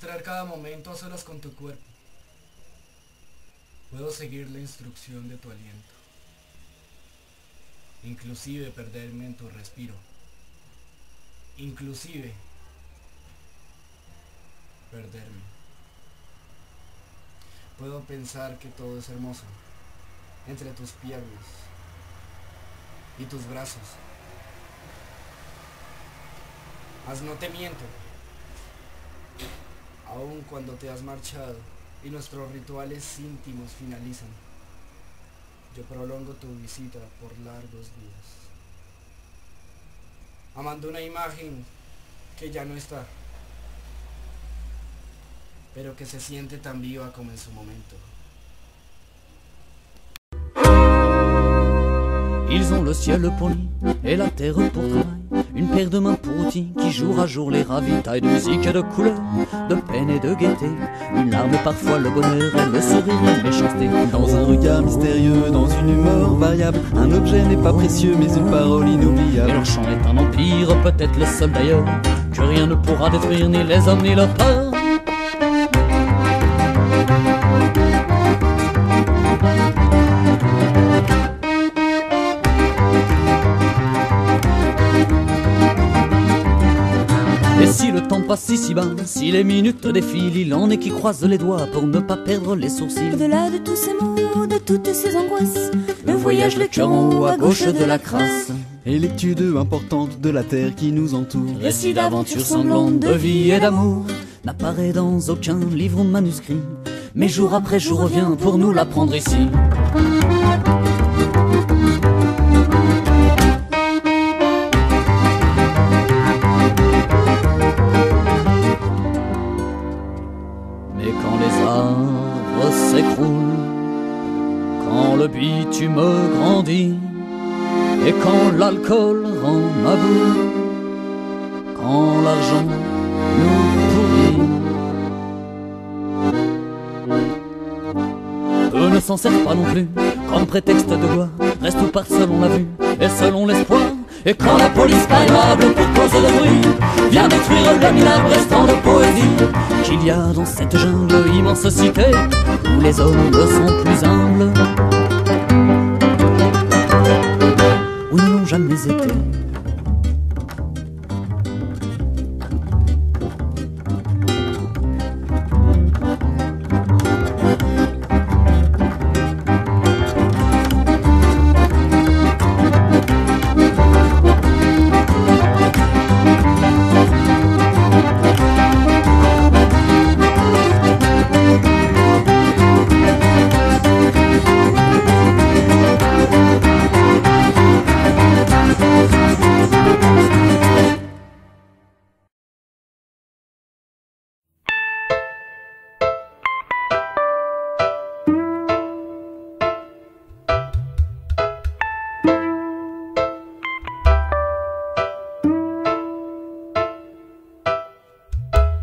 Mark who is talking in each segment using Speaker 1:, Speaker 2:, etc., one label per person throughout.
Speaker 1: registrar cada momento a solas con tu cuerpo. Puedo seguir la instrucción de tu aliento. Inclusive perderme en tu respiro. Inclusive perderme. Puedo pensar que todo es hermoso entre tus piernas y tus brazos. Mas no te miento, aun cuando te has marchado y nuestros rituales íntimos finalizan, yo prolongo tu visita por largos días, amando una imagen que ya no está, pero que se siente tan viva como en su momento.
Speaker 2: Ils ont le ciel pour lit et la terre pour travail, une paire de mains pour outils qui jour à jour les ravitaille de musique et de couleurs, de peine et de gaieté, une larme et parfois le bonheur et le sourire et la méchanceté.
Speaker 3: Dans un regard mystérieux, dans une humeur variable, un objet n'est pas précieux mais une parole inoubliable.
Speaker 2: Et leur chant est un empire, peut-être le seul d'ailleurs, que rien ne pourra détruire, ni les hommes ni leur peur. Et si le temps passe ici bas, si les minutes défilent, il en est qui croisent les doigts pour ne pas perdre les sourcils.
Speaker 4: Au-delà de tous ces mots, de toutes ces angoisses,
Speaker 2: Le voyage, le cœur en haut, à gauche de la crasse.
Speaker 3: Et l'étude importante de la terre qui nous entoure.
Speaker 2: Récit d'aventures sanglantes, de vie et d'amour, n'apparaît dans aucun livre ou manuscrit, mais jour après jour revient pour nous l'apprendre ici. Mais quand les arbres s'écroulent, quand le bitume grandit, et quand l'alcool rend ma boue, quand l'argent nous pourrit, eux ne s'en servent pas non plus comme prétexte de gloire, restent ou partent selon la vue et selon l'espoir. Et quand la police palpable pour cause de bruit vient détruire le minable restant de poésie qu'il y a dans cette jungle immense cité où les hommes sont plus humbles, où ils n'ont jamais été.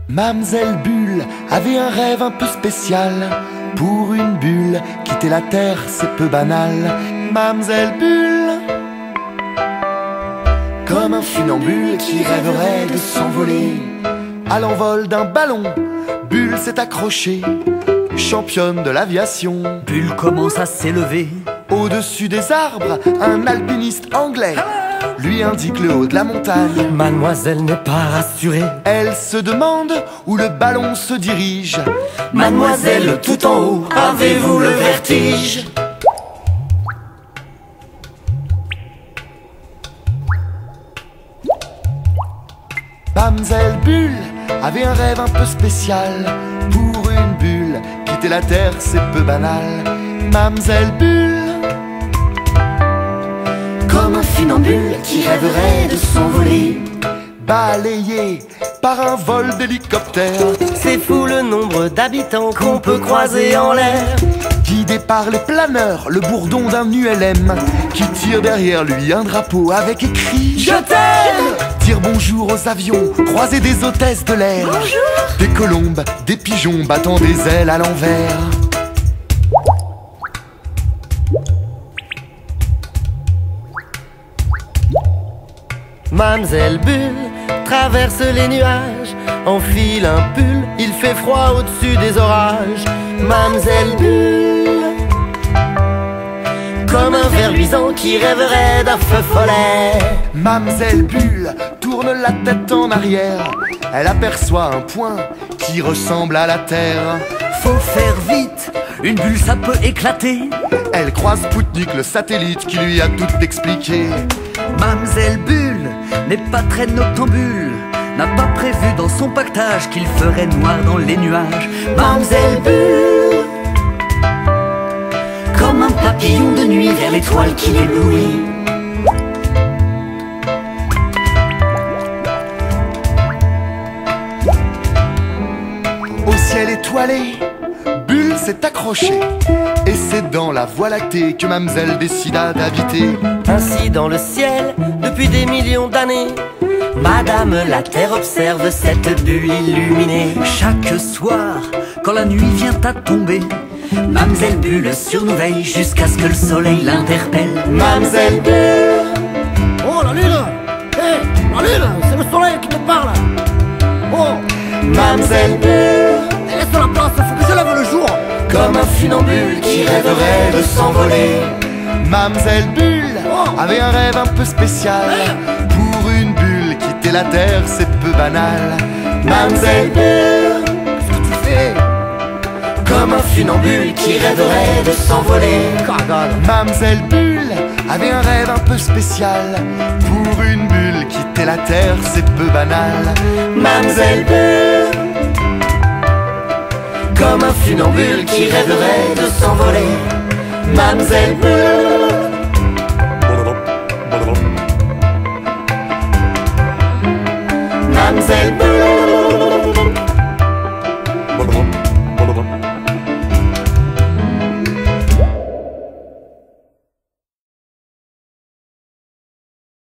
Speaker 5: Mamselle Bulle avait un rêve un peu spécial. Pour une bulle, quitter la terre c'est peu banal. Mamselle Bulle, comme un funambule qui rêverait de s'envoler. À l'envol d'un ballon, Bulle s'est accrochée, championne de l'aviation.
Speaker 2: Bulle commence à s'élever.
Speaker 5: Au-dessus des arbres, un alpiniste anglais lui indique le haut de la montagne.
Speaker 6: Mademoiselle n'est pas rassurée.
Speaker 5: Elle se demande où le ballon se dirige.
Speaker 6: Mademoiselle, tout en haut, avez-vous le vertige?
Speaker 5: Mamselle Bulle avait un rêve un peu spécial. Pour une bulle, quitter la terre c'est peu banal. Mamselle Bulle,
Speaker 6: Comme un funambule qui rêverait de s'envoler.
Speaker 5: balayée par un vol d'hélicoptère.
Speaker 6: C'est fou le nombre d'habitants qu'on peut croiser en l'air.
Speaker 5: Guidé par les planeurs, le bourdon d'un ULM qui tire derrière lui un drapeau avec écrit
Speaker 6: Je t'aime.
Speaker 5: Dire bonjour aux avions, croiser des hôtesses de l'air. Des colombes, des pigeons battant des ailes à l'envers.
Speaker 6: Mamselle Bulle traverse les nuages, enfile un pull, il fait froid au-dessus des orages. Mamselle Bulle, comme un ver luisant qui rêverait d'un feu follet.
Speaker 5: Mamselle Bulle tourne la tête en arrière, elle aperçoit un point qui ressemble à la terre.
Speaker 2: Faut faire vite, une bulle ça peut éclater.
Speaker 5: Elle croise Spoutnik, le satellite, qui lui a tout expliqué.
Speaker 2: Mamselle Bulle n'est pas très noctambule, n'a pas prévu dans son pactage qu'il ferait noir dans les nuages.
Speaker 6: Mamselle Bulle, comme un papillon de nuit vers l'étoile qui l'éblouit.
Speaker 5: Au ciel étoilé, Bulle s'est accrochée, et c'est dans la Voie lactée que Mamselle décida d'habiter.
Speaker 6: Ainsi dans le ciel, depuis des millions d'années, Madame la Terre observe cette bulle illuminée.
Speaker 2: Chaque soir, quand la nuit vient à tomber, Mamselle Bulle sur nous veille jusqu'à ce que le soleil l'interpelle.
Speaker 6: Mamselle Bulle,
Speaker 7: Oh la lune! Hé, la lune, c'est le soleil qui te parle! Oh!
Speaker 6: Mamselle Bulle,
Speaker 7: Laisse la place, faut que je lève le jour!
Speaker 6: comme un funambule qui rêverait de s'envoler.
Speaker 5: Mamselle Bulle avait un rêve un peu spécial. Pour une bulle, quitter la terre, c'est peu banal.
Speaker 6: Mamselle Bulle,
Speaker 7: Qu'est-ce que tu fais?
Speaker 6: comme un funambule qui rêverait de s'envoler.
Speaker 5: Mamselle Bulle avait un rêve un peu spécial. Pour une bulle, quitter la terre, c'est peu banal.
Speaker 6: Mamselle Bulle, comme un funambule qui rêverait de s'envoler. Mamselle Bulle.